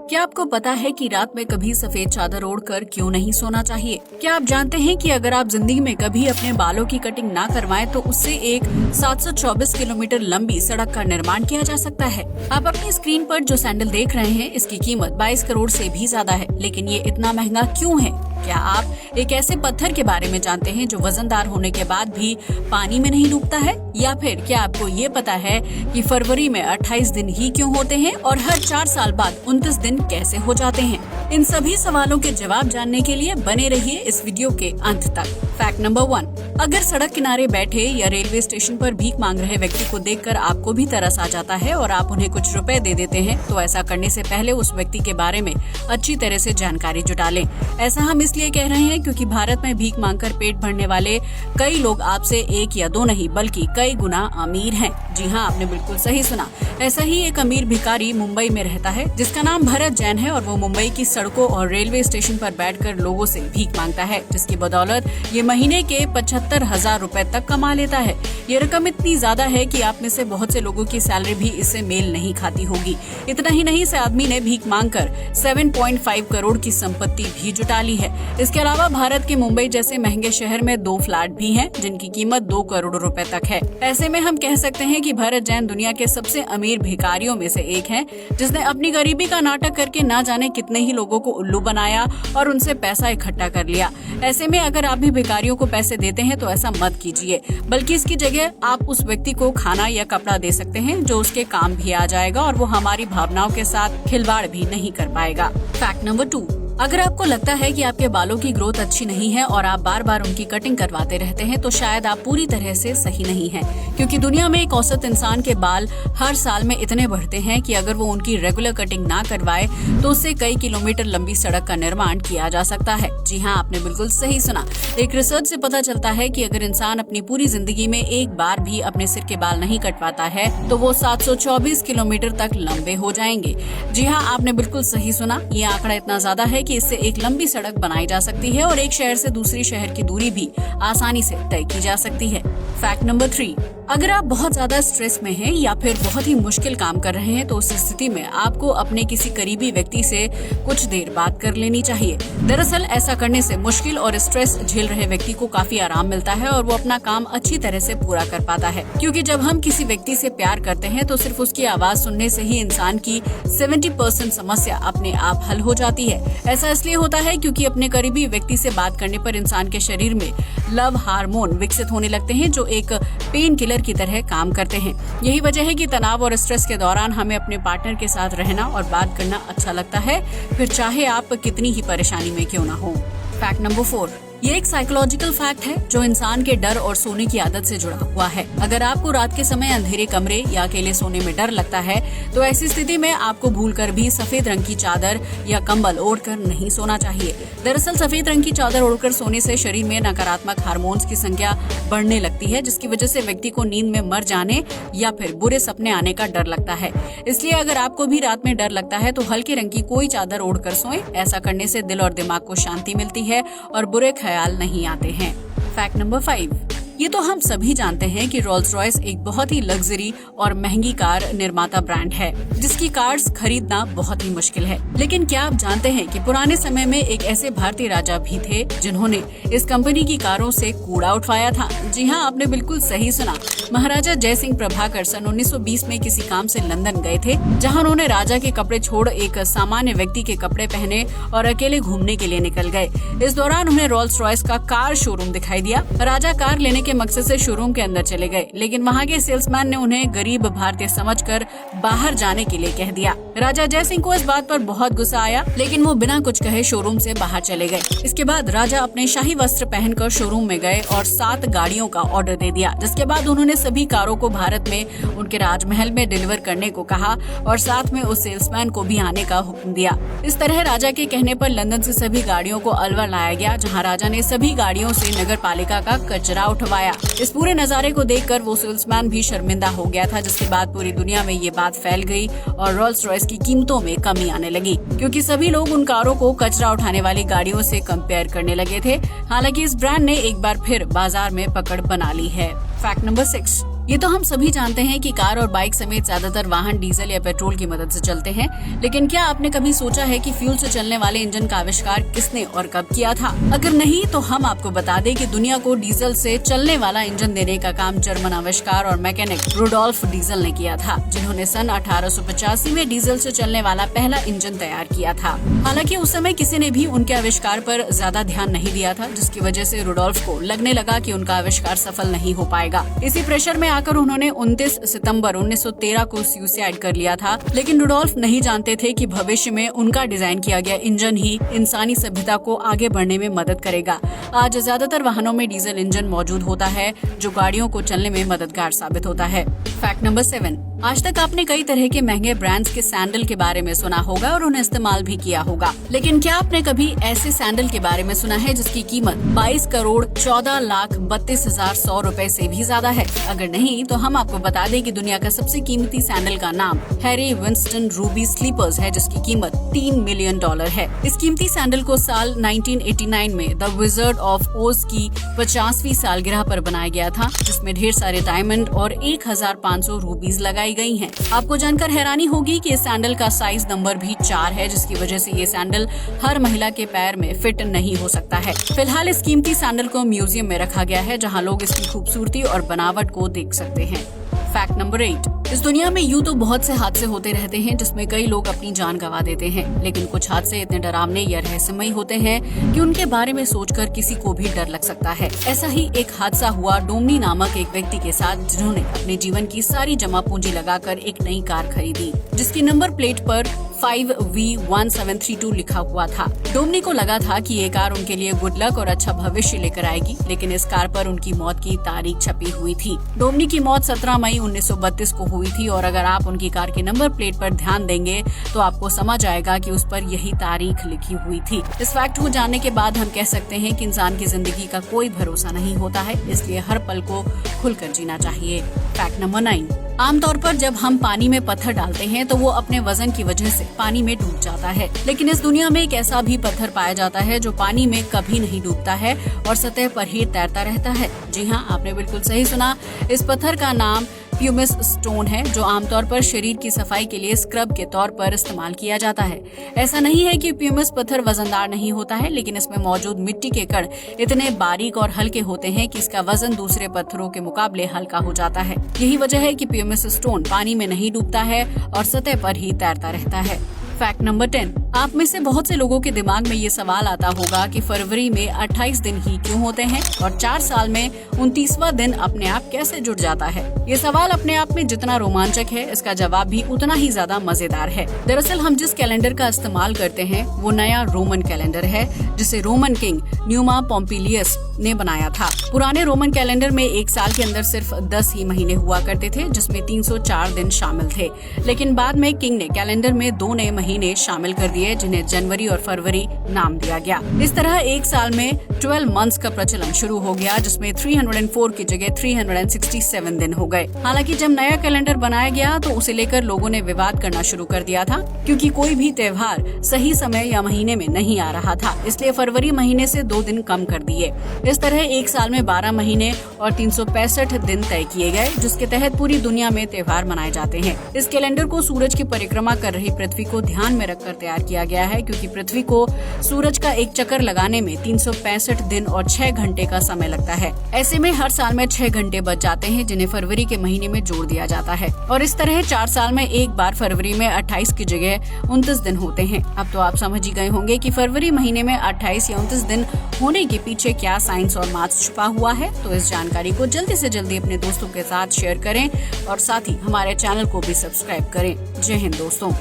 क्या आपको पता है कि रात में कभी सफेद चादर ओढ़कर क्यों नहीं सोना चाहिए? क्या आप जानते हैं कि अगर आप जिंदगी में कभी अपने बालों की कटिंग ना करवाएं तो उससे एक 724 किलोमीटर लंबी सड़क का निर्माण किया जा सकता है। आप अपनी स्क्रीन पर जो सैंडल देख रहे हैं, इसकी कीमत 22 करोड़ से भी ज्यादा है, लेकिन ये इतना महंगा क्यों है? क्या आप एक ऐसे पत्थर के बारे में जानते हैं जो वजनदार होने के बाद भी पानी में नहीं डूबता है? या फिर क्या आपको ये पता है कि फरवरी में 28 दिन ही क्यों होते हैं और हर 4 साल बाद 29 दिन कैसे हो जाते हैं? इन सभी सवालों के जवाब जानने के लिए बने रहिए इस वीडियो के अंत तक। फैक्ट नंबर 1, अगर सड़क किनारे बैठे या रेलवे स्टेशन पर भीख मांग रहे व्यक्ति को देखकर आपको भी तरस आ जाता है और आप उन्हें कुछ रुपए दे देते हैं, तो ऐसा करने से पहले उस व्यक्ति के बारे में अच्छी तरह से जानकारी जुटा लें। ऐसा हम इसलिए कह रहे हैं क्योंकि भारत में भीख मांगकर पेट भरने वाले कई लोग आपसे एक या दो नहीं बल्कि कई गुना अमीर हैं। जी हाँ, आपने बिल्कुल सही सुना। ऐसा ही एक अमीर भिखारी मुंबई में रहता है जिसका नाम भरत जैन है और वो मुंबई की सड़कों और रेलवे स्टेशन पर बैठकर लोगों से भीख मांगता है, जिसकी बदौलत ये महीने के 75,000 रुपए तक कमा लेता है। ये रकम इतनी ज्यादा है कि आप में से बहुत से लोगों की सैलरी भी इससे मेल नहीं खाती होगी। इतना ही नहीं, इस आदमी ने भीख मांगकर 7.5 करोड़ की संपत्ति भी जुटा ली है। इसके अलावा भारत के मुंबई जैसे महंगे शहर में 2 फ्लैट भी हैं जिनकी कीमत 2 करोड़ रुपए तक है। ऐसे में हम कह सकते हैं कि भरत जैन दुनिया के सबसे अमीर भिखारियों में से एक है, जिसने अपनी गरीबी का नाटक करके ना जाने कितने ही लोगों को उल्लू बनाया और उनसे पैसा इकट्ठा कर लिया। ऐसे में अगर आप भी भिखारियों को पैसे देते हैं तो ऐसा मत कीजिए, बल्कि इसकी जगह आप उस व्यक्ति को खाना या कपड़ा दे सकते हैं जो उसके काम भी आ जाएगा और वो हमारी भावनाओं के साथ खिलवाड़ भी नहीं कर पाएगा। फैक्ट नंबर 2, अगर आपको लगता है कि आपके बालों की ग्रोथ अच्छी नहीं है और आप बार बार उनकी कटिंग करवाते रहते हैं, तो शायद आप पूरी तरह से सही नहीं हैं, क्योंकि दुनिया में एक औसत इंसान के बाल हर साल में इतने बढ़ते हैं कि अगर वो उनकी रेगुलर कटिंग ना करवाए तो उससे कई किलोमीटर लंबी सड़क का निर्माण किया जा सकता है। जी हाँ, आपने बिल्कुल सही सुना। एक रिसर्च से पता चलता है कि अगर इंसान अपनी पूरी जिंदगी में एक बार भी अपने सिर के बाल नहीं कटवाता है तो वो 724 किलोमीटर तक लंबे हो जाएंगे। जी हाँ, आपने बिल्कुल सही सुना। ये आंकड़ा इतना ज्यादा है कि इससे एक लंबी सड़क बनाई जा सकती है और एक शहर से दूसरी शहर की दूरी भी आसानी से तय की जा सकती है। फैक्ट नंबर 3, अगर आप बहुत ज्यादा स्ट्रेस में हैं या फिर बहुत ही मुश्किल काम कर रहे हैं तो उस स्थिति में आपको अपने किसी करीबी व्यक्ति से कुछ देर बात कर लेनी चाहिए। दरअसल ऐसा करने से मुश्किल और स्ट्रेस झेल रहे व्यक्ति को काफी आराम मिलता है और वो अपना काम अच्छी तरह से पूरा कर पाता है, क्योंकि जब हम किसी व्यक्ति से प्यार करते हैं तो सिर्फ उसकी आवाज सुनने से ही इंसान की 70% समस्या अपने आप हल हो जाती है। ऐसा इसलिए होता है क्योंकि अपने करीबी व्यक्ति से बात करने पर इंसान के शरीर में लव हार्मोन विकसित होने लगते हैं जो एक पेन किलर की तरह काम करते हैं। यही वजह है कि तनाव और स्ट्रेस के दौरान हमें अपने पार्टनर के साथ रहना और बात करना अच्छा लगता है, फिर चाहे आप कितनी ही परेशानी में क्यों ना हो। फैक्ट नंबर 4, ये एक साइकोलॉजिकल फैक्ट है जो इंसान के डर और सोने की आदत से जुड़ा हुआ है। अगर आपको रात के समय अंधेरे कमरे या अकेले सोने में डर लगता है तो ऐसी स्थिति में आपको भूलकर भी सफेद रंग की चादर या कंबल ओढ़कर नहीं सोना चाहिए। दरअसल सफेद रंग की चादर ओढ़कर सोने से शरीर में नकारात्मक हार्मोन्स की संख्या बढ़ने लगती है, जिसकी वजह से व्यक्ति को नींद में मर जाने या फिर बुरे सपने आने का डर लगता है। इसलिए अगर आपको भी रात में डर लगता है तो हल्के रंग की कोई चादर ओढ़कर सोएं। ऐसा करने से दिल और दिमाग को शांति मिलती है और बुरे ख्याल नहीं आते हैं। फैक्ट नंबर 5, ये तो हम सभी जानते हैं कि रोल्स रॉयस एक बहुत ही लग्जरी और महंगी कार निर्माता ब्रांड है जिसकी कार्स खरीदना बहुत ही मुश्किल है। लेकिन क्या आप जानते हैं कि पुराने समय में एक ऐसे भारतीय राजा भी थे जिन्होंने इस कंपनी की कारों से कूड़ा उठवाया था? जी हाँ, आपने बिल्कुल सही सुना। महाराजा जय सिंह प्रभाकर सन 1920 में किसी काम से लंदन गए थे, जहाँ उन्होंने राजा के कपड़े छोड़ एक सामान्य व्यक्ति के कपड़े पहने और अकेले घूमने के लिए निकल गए। इस दौरान उन्हें रोल्स रॉयस का कार शोरूम दिखाई दिया। राजा कार लेने के मकसद से शोरूम के अंदर चले गए, लेकिन वहाँ के सेल्समैन ने उन्हें गरीब भारतीय समझकर बाहर जाने के लिए कह दिया। राजा जय सिंह को इस बात पर बहुत गुस्सा आया, लेकिन वो बिना कुछ कहे शोरूम से बाहर चले गए। इसके बाद राजा अपने शाही वस्त्र पहनकर शोरूम में गए और 7 गाड़ियों का ऑर्डर दे दिया, जिसके बाद उन्होंने सभी कारों को भारत में उनके राजमहल में डिलीवर करने को कहा और साथ में उस सेल्समैन को भी आने का हुक्म दिया। इस तरह राजा के कहने पर लंदन से सभी गाड़ियों को अलवर लाया गया, जहाँ राजा ने सभी गाड़ियों से नगर पालिका का कचरा उठवाया। इस पूरे नजारे को देखकर वो सेल्समैन भी शर्मिंदा हो गया था, जिसके बाद पूरी दुनिया में ये बात फैल गई और रोल्स रॉयस की कीमतों में कमी आने लगी, क्योंकि सभी लोग उन कारों को कचरा उठाने वाली गाड़ियों से कंपेयर करने लगे थे। हालांकि इस ब्रांड ने एक बार फिर बाजार में पकड़ बना ली है। फैक्ट नंबर 6, ये तो हम सभी जानते हैं कि कार और बाइक समेत ज्यादातर वाहन डीजल या पेट्रोल की मदद से चलते हैं, लेकिन क्या आपने कभी सोचा है कि फ्यूल से चलने वाले इंजन का आविष्कार किसने और कब किया था? अगर नहीं तो हम आपको बता दें कि दुनिया को डीजल से चलने वाला इंजन देने का काम जर्मन आविष्कार और मैकेनिक रुडोल्फ डीजल ने किया था, जिन्होंने सन 1885 में डीजल से चलने वाला पहला इंजन तैयार किया था। हालांकि उस समय किसी ने भी उनके आविष्कार पर ज्यादा ध्यान नहीं दिया था, जिसकी वजह से रुडोल्फ को लगने लगा कि उनका आविष्कार सफल नहीं हो पाएगा। इसी प्रेशर में आकर उन्होंने 29 सितंबर 1913 को सुसाइड कर लिया था। लेकिन रुडोल्फ नहीं जानते थे कि भविष्य में उनका डिजाइन किया गया इंजन ही इंसानी सभ्यता को आगे बढ़ने में मदद करेगा। आज ज्यादातर वाहनों में डीजल इंजन मौजूद होता है, जो गाड़ियों को चलने में मददगार साबित होता है। Fact number 7। आज तक आपने कई तरह के महंगे ब्रांड्स के सैंडल के बारे में सुना होगा और उन्हें इस्तेमाल भी किया होगा, लेकिन क्या आपने कभी ऐसे सैंडल के बारे में सुना है जिसकी कीमत 22 करोड़ 14,32,100 रुपए से भी ज्यादा है? अगर नहीं तो हम आपको बता दें कि दुनिया का सबसे कीमती सैंडल का नाम हैरी विंस्टन रूबी स्लीपर्स है, जिसकी कीमत $3 मिलियन है। इस कीमती सैंडल को साल 1989 में द विजर्ड ऑफ ओज की 50वीं सालगिरह पर बनाया गया था, जिसमें ढेर सारे डायमंड और 1,500 रूबीज लगाई गई हैं। आपको जानकर हैरानी होगी कि इस सैंडल का साइज नंबर भी 4 है, जिसकी वजह से ये सैंडल हर महिला के पैर में फिट नहीं हो सकता है। फिलहाल इस कीमती सैंडल को म्यूजियम में रखा गया है, जहां लोग इसकी खूबसूरती और बनावट को देख सकते हैं। Fact number 8। इस दुनिया में यूं तो बहुत से हादसे होते रहते हैं, जिसमें कई लोग अपनी जान गंवा देते हैं, लेकिन कुछ हादसे इतने डरावने या रहस्यमयी होते हैं कि उनके बारे में सोचकर किसी को भी डर लग सकता है। ऐसा ही एक हादसा हुआ डोमनी नामक एक व्यक्ति के साथ, जिन्होंने अपने जीवन की सारी जमा पूंजी लगाकर एक नई कार खरीदी, जिसकी नंबर प्लेट पर 5V1732 लिखा हुआ था। डोमनी को लगा था कि ये कार उनके लिए गुड लक और अच्छा भविष्य लेकर आएगी, लेकिन इस कार पर उनकी मौत की तारीख छपी हुई थी। डोमनी की मौत 17 मई 1932 को हुई थी, और अगर आप उनकी कार के नंबर प्लेट पर ध्यान देंगे तो आपको समझ आएगा कि उस पर यही तारीख लिखी हुई थी। इस फैक्ट को जानने के बाद हम कह सकते हैं कि इंसान की जिंदगी का कोई भरोसा नहीं होता है, इसलिए हर पल को खुलकर जीना चाहिए। Fact number 9। आमतौर पर जब हम पानी में पत्थर डालते हैं तो वो अपने वजन की वजह से पानी में डूब जाता है, लेकिन इस दुनिया में एक ऐसा भी पत्थर पाया जाता है जो पानी में कभी नहीं डूबता है और सतह पर ही तैरता रहता है। जी हाँ, आपने बिल्कुल सही सुना। इस पत्थर का नाम प्यूमिस स्टोन है, जो आमतौर पर शरीर की सफाई के लिए स्क्रब के तौर पर इस्तेमाल किया जाता है। ऐसा नहीं है कि प्यूमिस पत्थर वजनदार नहीं होता है, लेकिन इसमें मौजूद मिट्टी के कण इतने बारीक और हल्के होते हैं कि इसका वजन दूसरे पत्थरों के मुकाबले हल्का हो जाता है। यही वजह है कि प्यूमिस स्टोन पानी में नहीं डूबता है और सतह पर ही तैरता रहता है। Fact number 10। आप में से बहुत से लोगों के दिमाग में ये सवाल आता होगा कि फरवरी में 28 दिन ही क्यों होते हैं और 4 साल में 29वां दिन अपने आप कैसे जुड़ जाता है। ये सवाल अपने आप में जितना रोमांचक है, इसका जवाब भी उतना ही ज्यादा मजेदार है। दरअसल हम जिस कैलेंडर का इस्तेमाल करते हैं वो नया रोमन कैलेंडर है, जिसे रोमन किंग न्यूमा पोम्पिलियस ने बनाया था। पुराने रोमन कैलेंडर में एक साल के अंदर सिर्फ 10 ही महीने हुआ करते थे, जिसमें 304 दिन शामिल थे, लेकिन बाद में किंग ने कैलेंडर में 2 नए महीने शामिल कर दिए, जिन्हें जनवरी और फरवरी नाम दिया गया। इस तरह एक साल में 12 मंथ्स का प्रचलन शुरू हो गया, जिसमें 304 की जगह 367 दिन हो गए। हालांकि जब नया कैलेंडर बनाया गया तो उसे लेकर लोगों ने विवाद करना शुरू कर दिया था, क्योंकि कोई भी त्योहार सही समय या महीने में नहीं आ रहा था, इसलिए फरवरी महीने से 2 दिन कम कर दिए। इस तरह एक साल में 12 महीने और 365 दिन तय किए गए, जिसके तहत पूरी दुनिया में त्योहार मनाए जाते हैं। इस कैलेंडर को सूरज की परिक्रमा कर रही पृथ्वी को ध्यान में रखकर तैयार किया गया है, क्योंकि पृथ्वी को सूरज का एक चक्कर लगाने में 365 दिन और 6 घंटे का समय लगता है। ऐसे में हर साल में 6 घंटे बच जाते हैं, जिन्हें फरवरी के महीने में जोड़ दिया जाता है, और इस तरह 4 साल में एक बार फरवरी में 28 की जगह 29 दिन होते हैं। अब तो आप समझ ही गए होंगे कि फरवरी महीने में 28 या 29 दिन होने के पीछे क्या साइंस और मैथ्स छुपा हुआ है। तो इस जानकारी को जल्दी से जल्दी अपने दोस्तों के साथ शेयर करें और साथ ही हमारे चैनल को भी सब्सक्राइब करें। जय हिंद दोस्तों।